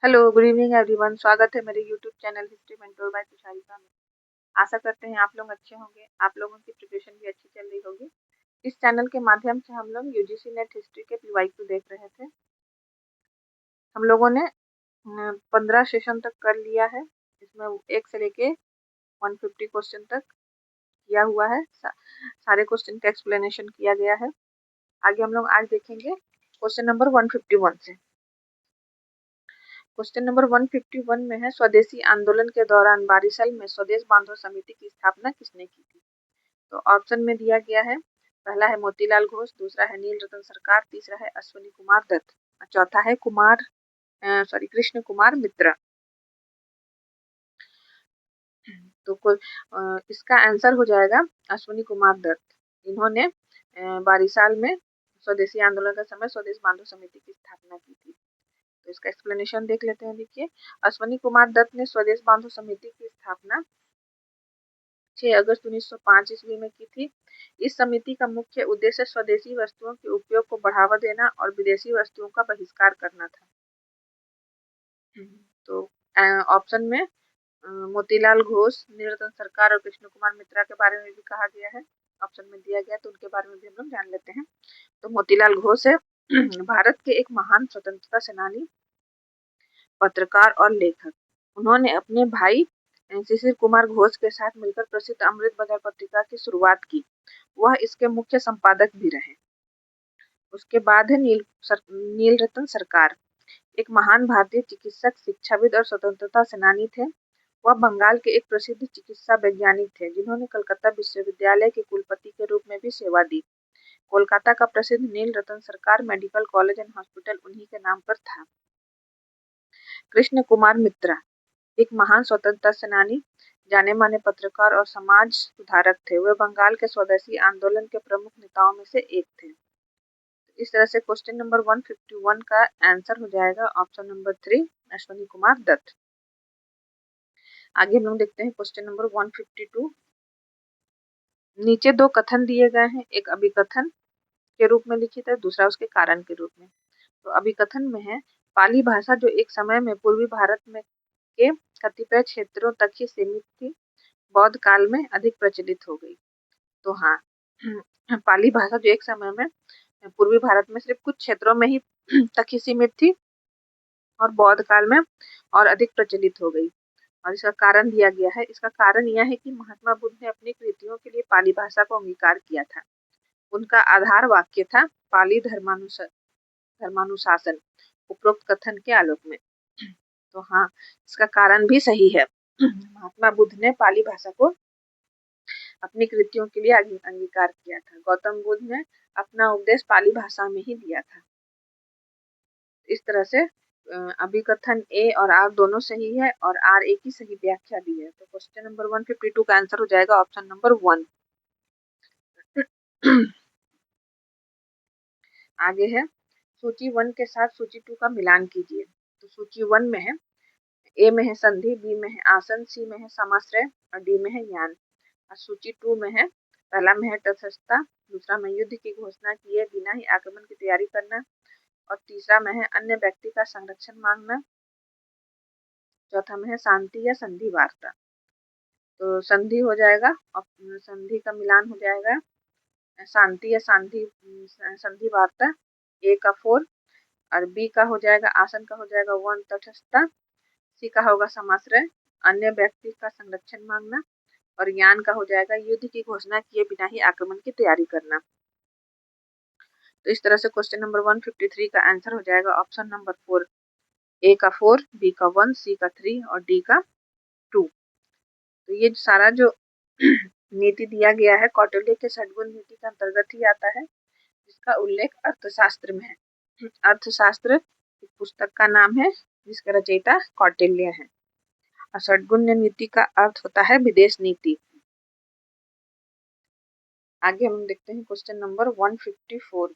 Hello, good evening everyone. स्वागत है मेरे YouTube channel history mentor by Tusharika में। आशा करते हैं आप लोग अच्छे होंगे। आप लोगों की प्रिपरेशन भी अच्छी चल रही होगी। इस चैनल के माध्यम से हम लोग यूजीसी नेट हिस्ट्री के पीवाईक्यू देख रहे थे। हम लोगों ने 15 सेशन तक कर लिया है। इसमें 1 से लेके 150 क्वेश्चन तक किया हुआ है। सारे क्वेश्चन का एक्सप्लेनेशन किया गया है। आगे हम लोग आज देखेंगे क्वेश्चन नंबर 151 से। क्वेश्चन नंबर 151 में है, स्वदेशी आंदोलन के दौरान बारिशल में स्वदेश बांधो समिति की स्थापना किसने की थी? तो ऑप्शन में दिया गया है, पहला है मोतीलाल घोष, दूसरा है नील रतन सरकार, तीसरा है अश्वनी कुमार दत्त और चौथा है कृष्ण कुमार मित्र। तो इसका आंसर हो जाएगा अश्वनी कुमार दत्त। इन्होंने बारिशाल में स्वदेशी आंदोलन के समय स्वदेश बांधो समिति की स्थापना की थी। तो इसका एक्सप्लेनेशन देख लेते हैं। देखिए, अश्वनी कुमार दत्त ने स्वदेश बांधो समिति की स्थापना 6 अगस्त 1905 ईस्वी में की थी। इस समिति का मुख्य उद्देश्य स्वदेशी वस्तुओं के उपयोग को बढ़ावा देना और विदेशी वस्तुओं का बहिष्कार करना था। तो ऑप्शन में मोतीलाल घोष, नीलरतन सरकार और कृष्ण कुमार मित्रा के बारे में भी कहा गया है। ऑप्शन में दिया गया तो उनके बारे में भी हम लोग जान लेते हैं। तो मोतीलाल घोष है भारत के एक महान स्वतंत्रता सेनानी, पत्रकार और लेखक। उन्होंने अपने भाई शिशिर कुमार घोष के साथ मिलकर प्रसिद्ध अमृत बाजार पत्रिका की शुरुआत की। वह इसके मुख्य संपादक भी रहे। उसके बाद है नील रतन सरकार, एक महान भारतीय चिकित्सक, शिक्षाविद और स्वतंत्रता सेनानी थे। वह बंगाल के एक प्रसिद्ध चिकित्सा वैज्ञानिक थे जिन्होंने कलकत्ता विश्वविद्यालय के कुलपति के रूप में भी सेवा दी। कोलकाता का प्रसिद्ध नील रतन सरकार मेडिकल कॉलेज एंड हॉस्पिटल उन्हीं के नाम पर था। कृष्ण कुमार मित्रा एक महान स्वतंत्रता सेनानी, जाने माने पत्रकार और समाज सुधारक थे। वे बंगाल के स्वदेशी आंदोलन के प्रमुख नेताओं में से एक थे। इस तरह से क्वेश्चन नंबर 151 का आंसर हो जाएगा ऑप्शन नंबर 3, अश्वनी कुमार दत्त। आगे हम लोग देखते हैं क्वेश्चन नंबर 152। नीचे 2 कथन दिए गए हैं, एक अभिकथन के रूप में लिखित है, दूसरा उसके कारण के रूप में। तो अभिकथन में है, पाली भाषा जो एक समय में पूर्वी भारत में के कतिपय क्षेत्रों तक ही सीमित थी, बौद्ध काल में अधिक प्रचलित हो गई। तो हाँ, पाली भाषा जो एक समय में पूर्वी भारत में सिर्फ कुछ क्षेत्रों में ही तक ही सीमित थी और बौद्ध काल में और अधिक प्रचलित हो गई। और इसका कारण दिया गया है। इसका कारण यह है कि महात्मा बुद्ध ने अपनी कृतियों के लिए पाली भाषा को अंगीकार किया था। उनका आधार वाक्य था पाली धर्मानुशासन, उपरोक्त कथन के आलोक में। तो हाँ, इसका कारण भी सही है। महात्मा बुद्ध ने पाली भाषा को अपनी कृतियों के लिए अंगीकार किया था। गौतम बुद्ध ने अपना उपदेश पाली भाषा में ही दिया था। इस तरह से अभिकथन ए और आर दोनों सही है और आर ए की सही व्याख्या दी है। तो क्वेश्चन नंबर 152 का आंसर हो जाएगा ऑप्शन नंबर 1। आगे है, सूची 1 के साथ सूची 2 का मिलान कीजिए। तो सूची 1 में है, ए में है संधि, बी में है आसन, सी में है समाश्रय और डी में है यान। और सूची 2 में है, पहला में है तटस्थता, दूसरा में युद्ध की घोषणा किए बिना ही आक्रमण की तैयारी करना और तीसरा में है अन्य व्यक्ति का संरक्षण मांगना, चौथा में है शांति या संधि वार्ता। तो संधि हो जाएगा, संधि का मिलान हो जाएगा शांति या संधि वार्ता, ए का 4 और बी का हो जाएगा आसन का हो जाएगा 1 तटस्थता, सी का होगा समाश्रय, अन्य व्यक्ति का संरक्षण मांगना और यान का हो जाएगा युद्ध की घोषणा किए बिना ही आक्रमण की तैयारी करना। तो इस तरह से क्वेश्चन नंबर 153 का आंसर हो जाएगा ऑप्शन नंबर 4, ए का 4, बी का 1, सी का 3 और डी का 2। तो ये सारा जो नीति दिया गया है कौटिल्य के षड्गुण नीति के अंतर्गत ही आता है, जिसका उल्लेख अर्थशास्त्र में है। अर्थशास्त्र पुस्तक का नाम है जिसका रचयिता कौटिल्य है। और षड्गुण नीति का अर्थ होता है विदेश नीति। आगे हम देखते हैं क्वेश्चन नंबर 154।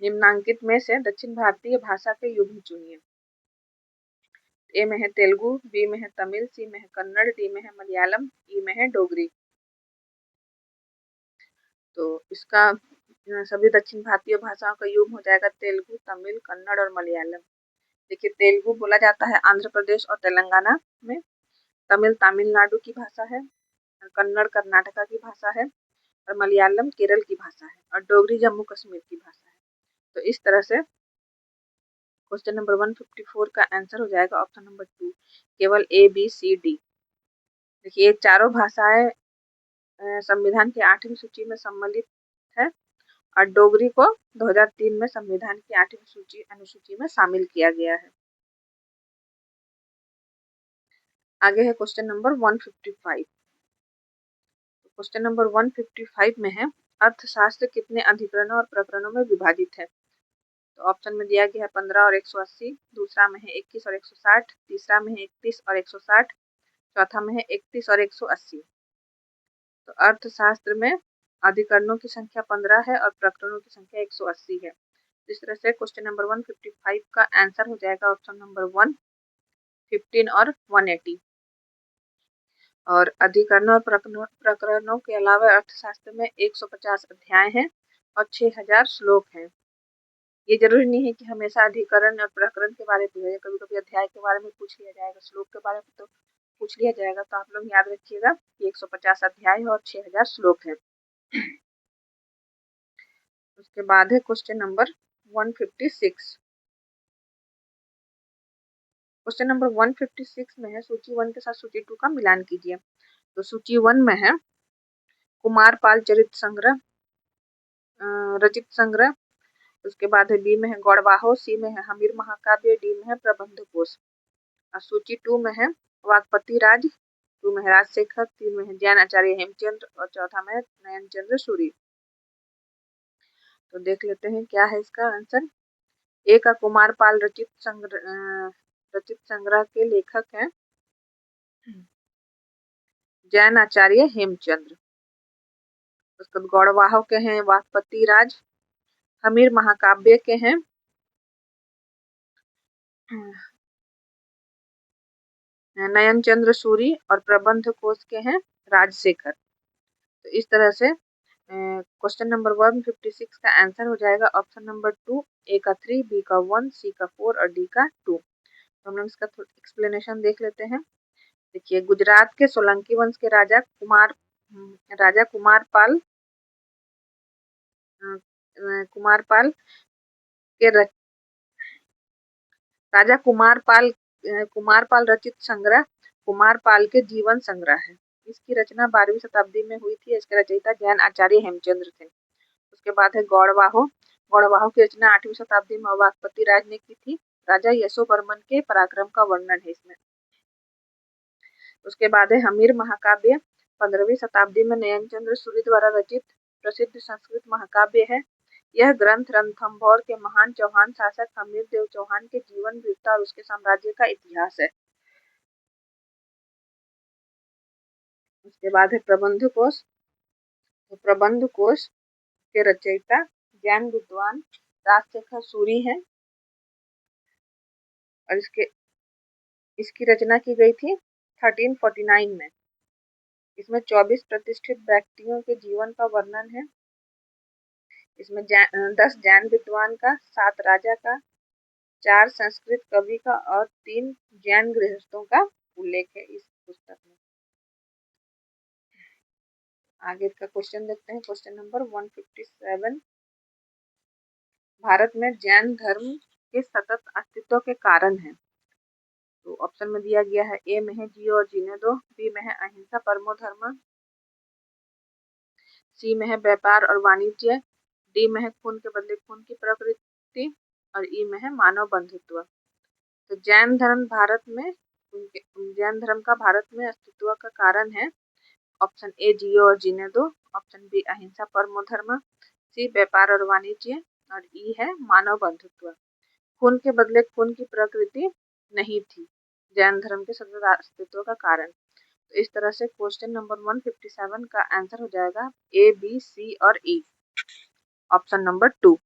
निम्नांकित में से दक्षिण भारतीय भाषा के युग्म चुनिए। ए में है तेलुगु, बी में है तमिल, सी में है कन्नड़, डी में है मलयालम, ई में है डोगरी। तो इसका सभी दक्षिण भारतीय भाषाओं का युग्म हो जाएगा तेलुगु, तमिल, कन्नड़ और मलयालम। देखिए तेलुगु बोला जाता है आंध्र प्रदेश और तेलंगाना में, तमिल तमिलनाडु की भाषा है, कन्नड़ कर्नाटका की भाषा है और मलयालम केरल की भाषा है और डोगरी जम्मू कश्मीर की भाषा है। तो इस तरह से क्वेश्चन नंबर 154 का आंसर हो जाएगा ऑप्शन नंबर 2, केवल ए बी सी डी। देखिए ये चारों भाषाएं संविधान की 8वीं सूची में सम्मिलित है और डोगरी को 2003 में संविधान की 8वीं अनुसूची में शामिल किया गया है। आगे है क्वेश्चन नंबर 155। क्वेश्चन नंबर 155 में है अर्थशास्त्र कितने अधिकरणों और प्रकरणों में विभाजित है। तो ऑप्शन में दिया गया है 15 और 180, दूसरा में है 21 और 160, तीसरा में है 31 और 160, चौथा में है 31 और 180। तो अर्थशास्त्र में अधिकरणों की संख्या 15 है और प्रकरणों की संख्या 180 है। इस तरह से क्वेश्चन नंबर 155 का आंसर हो जाएगा ऑप्शन नंबर 1, 15 और 180। और अधिकरणों और प्रकरणों के अलावा अर्थशास्त्र में 150 अध्याय हैं और 6000 श्लोक हैं। ये जरूरी नहीं है कि हमेशा अधिकरण और प्रकरण के बारे में, कभी कभी अध्याय के बारे में पूछ लिया जाएगा, श्लोक के बारे में तो पूछ लिया जाएगा। तो आप लोग याद रखिएगा कि 150 अध्याय और 6000 श्लोक है। उसके बाद है क्वेश्चन नंबर 156। क्वेश्चन नंबर 156 में है सूची 1 के साथ सूची 2 का मिलान कीजिए। तो सूची 1 में है कुमारपाल चरित संग्रह, रचित संग्रह। उसके बाद है बी में है गौड़वाहो, सी में है हमीर महाकाव्य, डी में है प्रबंध कोश। और सूची 2 में है वागपति राज, 2 में है राजशेखर, 3 में है जैन आचार्य हेमचंद्र और चौथा में है नयन चंद्र सूरी। तो देख लेते हैं क्या है इसका आंसर। ए का कुमारपाल रचित संग्रह के लेखक हैं जैन आचार्य हेमचंद्र। उसके बाद गौड़वाहो के हैं वागपति राज, हमीर महाकाव्य के हैं नयन चंद्र सूरी और प्रबंध कोश के हैं राजशेखर। तो इस तरह से क्वेश्चन नंबर 156 का आंसर हो जाएगा ऑप्शन नंबर 2, ए का 3, बी का 1, सी का 4 और डी का 2। तो हम लोग इसका एक्सप्लेनेशन देख लेते हैं। देखिए गुजरात के सोलंकी वंश के राजा कुमारपाल रचित संग्रह कुमारपाल के जीवन संग्रह है। इसकी रचना 12वीं शताब्दी में हुई थी। इसके रचयिता जैन आचार्य हेमचंद्र थे। उसके बाद है गौड़वाहो की रचना 8वीं शताब्दी में वागपति राज ने की थी। राजा यशोवर्मन के पराक्रम का वर्णन है इसमें। उसके बाद है हमीर महाकाव्य, 15वीं शताब्दी में नयन चंद्र सूरी द्वारा रचित प्रसिद्ध संस्कृत महाकाव्य है। यह ग्रंथ रणथंभौर के महान चौहान शासक हमीर देव चौहान के जीवन, वीरता और उसके साम्राज्य का इतिहास है। उसके बाद है प्रबंध कोश। तो प्रबंध कोश के रचयिता जैन विद्वान राजशेखर सूरी हैं और इसकी रचना की गई थी 1349 में। इसमें 24 प्रतिष्ठित व्यक्तियों के जीवन का वर्णन है। इसमें 10 जैन विद्वान का, 7 राजा का, 4 संस्कृत कवि का और 3 जैन गृहस्थों का उल्लेख है इस पुस्तक में। आगे का क्वेश्चन देखते हैं। Question number 157। भारत में जैन धर्म के सतत अस्तित्व के कारण है। तो ऑप्शन में दिया गया है ए में है जियो और जीने दो, बी में है अहिंसा परमो धर्म, सी में है व्यापार और वाणिज्य, डी में है खून के बदले खून की प्रवृत्ति और ई में है मानव बंधुत्व। तो जैन धर्म का भारत में अस्तित्व का कारण है। ऑप्शन ए जियो और जीने दो, ऑप्शन बी अहिंसा परमो धर्म, सी व्यापार और वाणिज्य और ई है मानव बंधुत्व। खून के बदले खून की प्रकृति नहीं थी जैन धर्म के सतत अस्तित्व का कारण। तो इस तरह से क्वेश्चन नंबर 157 का आंसर हो जाएगा ए, बी, सी और ई, ऑप्शन नंबर 2।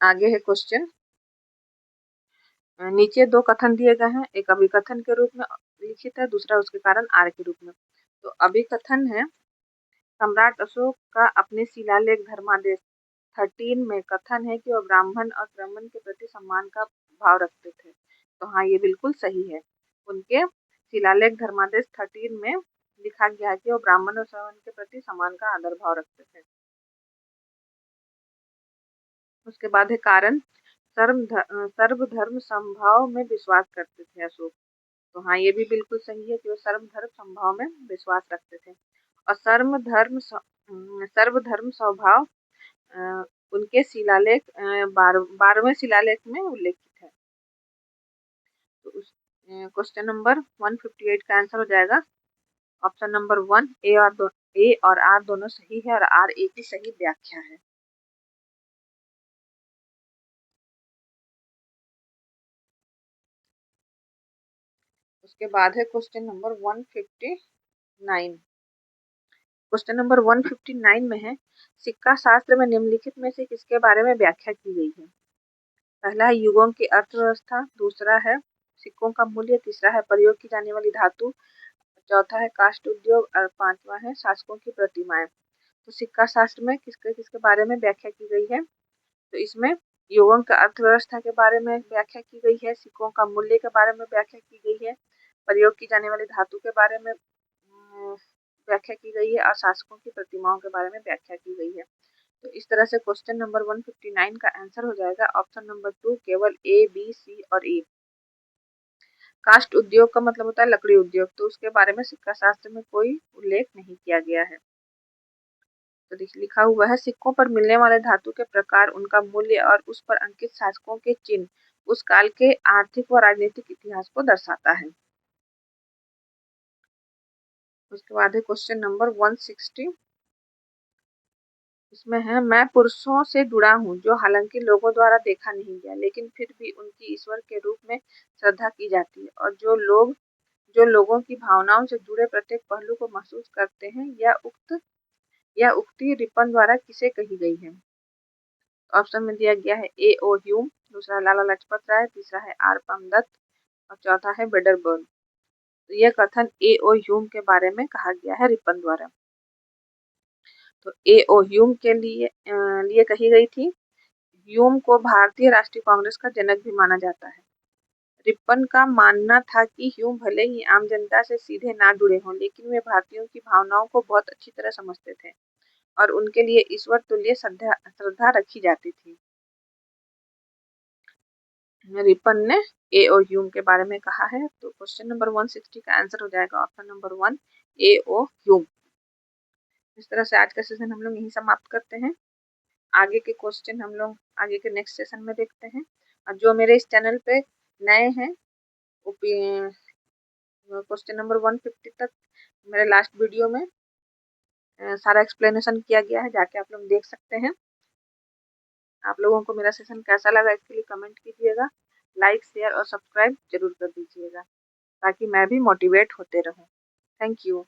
आगे है क्वेश्चन। नीचे 2 कथन दिए गए हैं, एक अभिकथन के रूप में लिखित है, दूसरा उसके कारण आर के रूप में। तो अभिकथन है सम्राट अशोक का अपने शिलालेख धर्मादेश 13 में कथन है कि वह ब्राह्मण और ब्राह्मण के प्रति सम्मान का भाव रखते थे। तो हाँ, ये बिल्कुल सही है। उनके शिलालेख धर्मादेश 13 में लिखा गया है कि वो ब्राह्मण और ब्राह्मण के प्रति सम्मान का आदर भाव रखते थे। उसके बाद है कारण, सर्वधर्म समभाव में विश्वास करते थे अशोक। तो हाँ, ये भी बिल्कुल सही है कि वो सर्वधर्म समभाव में विश्वास रखते थे। और सर्वधर्म स्वभाव उनके शिलालेख 12वें शिलालेख में उल्लेखित है। तो उस क्वेश्चन नंबर 158 का आंसर हो जाएगा ऑप्शन नंबर 1। ए और आर दोनों सही है और आर ए की सही व्याख्या है। उसके बाद है क्वेश्चन नंबर 159। क्वेश्चन नंबर 159 में है, सिक्का शास्त्र में निम्नलिखित में से किसके बारे में व्याख्या की गई है? पहला है युगों की अर्थव्यवस्था, दूसरा है सिक्कों का मूल्य, तीसरा है प्रयोग की जाने वाली धातु, चौथा है काष्ठ उद्योग और पांचवा है शासकों की प्रतिमाएं। तो सिक्का शास्त्र में किसके किसके बारे में व्याख्या की गई है? तो इसमें युगों का अर्थव्यवस्था के बारे में व्याख्या की गई है, सिक्कों का मूल्य के बारे में व्याख्या की गई है, प्रयोग की जाने वाली धातु के बारे में व्याख्या की गई है और शासकों की प्रतिमाओं के बारे में व्याख्या की गई है। तो इस तरह से क्वेश्चन नंबर 159 का आंसर हो जाएगा ऑप्शन नंबर 2, केवल ए, बी, सी और ए। काष्ठ उद्योग का मतलब होता है लकड़ी उद्योग, तो उसके बारे में सिक्का शास्त्र में कोई उल्लेख नहीं किया गया है। तो लिखा हुआ है, सिक्कों पर मिलने वाले धातु के प्रकार, उनका मूल्य और उस पर अंकित शासकों के चिन्ह उस काल के आर्थिक व राजनीतिक इतिहास को दर्शाता है। उसके बाद है क्वेश्चन नंबर 160। इसमें है, मैं पुरुषों से जुड़ा हूँ जो हालांकि लोगों द्वारा देखा नहीं गया, लेकिन फिर भी उनकी ईश्वर के रूप में श्रद्धा की जाती है, और जो लोगों की भावनाओं से जुड़े प्रत्येक पहलू को महसूस करते हैं। यह उक्ति रिपन द्वारा किसे कही गई है? ऑप्शन में दिया गया है ए ओ ह्यूम, दूसरा लाला लाजपत राय, तीसरा है आर पामदत्त और चौथा है वेडरबर्न। तो यह कथन ए ओ ह्यूम के बारे में कहा गया है रिपन द्वारा। तो ए ओ ह्यूम के लिए कही गई थी। ह्यूम को भारतीय राष्ट्रीय कांग्रेस का जनक भी माना जाता है। रिपन का मानना था कि ह्यूम भले ही आम जनता से सीधे ना जुड़े हों, लेकिन वे भारतीयों की भावनाओं को बहुत अच्छी तरह समझते थे और उनके लिए ईश्वर तुल्य श्रद्धा रखी जाती थी। रिपन ने ए ओ ह्यूम के बारे में कहा है। तो क्वेश्चन नंबर 160 का आंसर हो जाएगा ऑप्शन नंबर 1, ए ओ ह्यूम। इस तरह से आज का सेशन हम लोग यहीं समाप्त करते हैं। आगे के क्वेश्चन हम लोग आगे के नेक्स्ट सेशन में देखते हैं। और जो मेरे इस चैनल पे नए हैं, क्वेश्चन नंबर 150 तक मेरे लास्ट वीडियो में सारा एक्सप्लेनेशन किया गया है, जाके आप लोग देख सकते हैं। आप लोगों को मेरा सेशन कैसा लगा इसके लिए कमेंट कीजिएगा, लाइक शेयर और सब्सक्राइब जरूर कर दीजिएगा, ताकि मैं भी मोटिवेट होते रहूं। Thank you.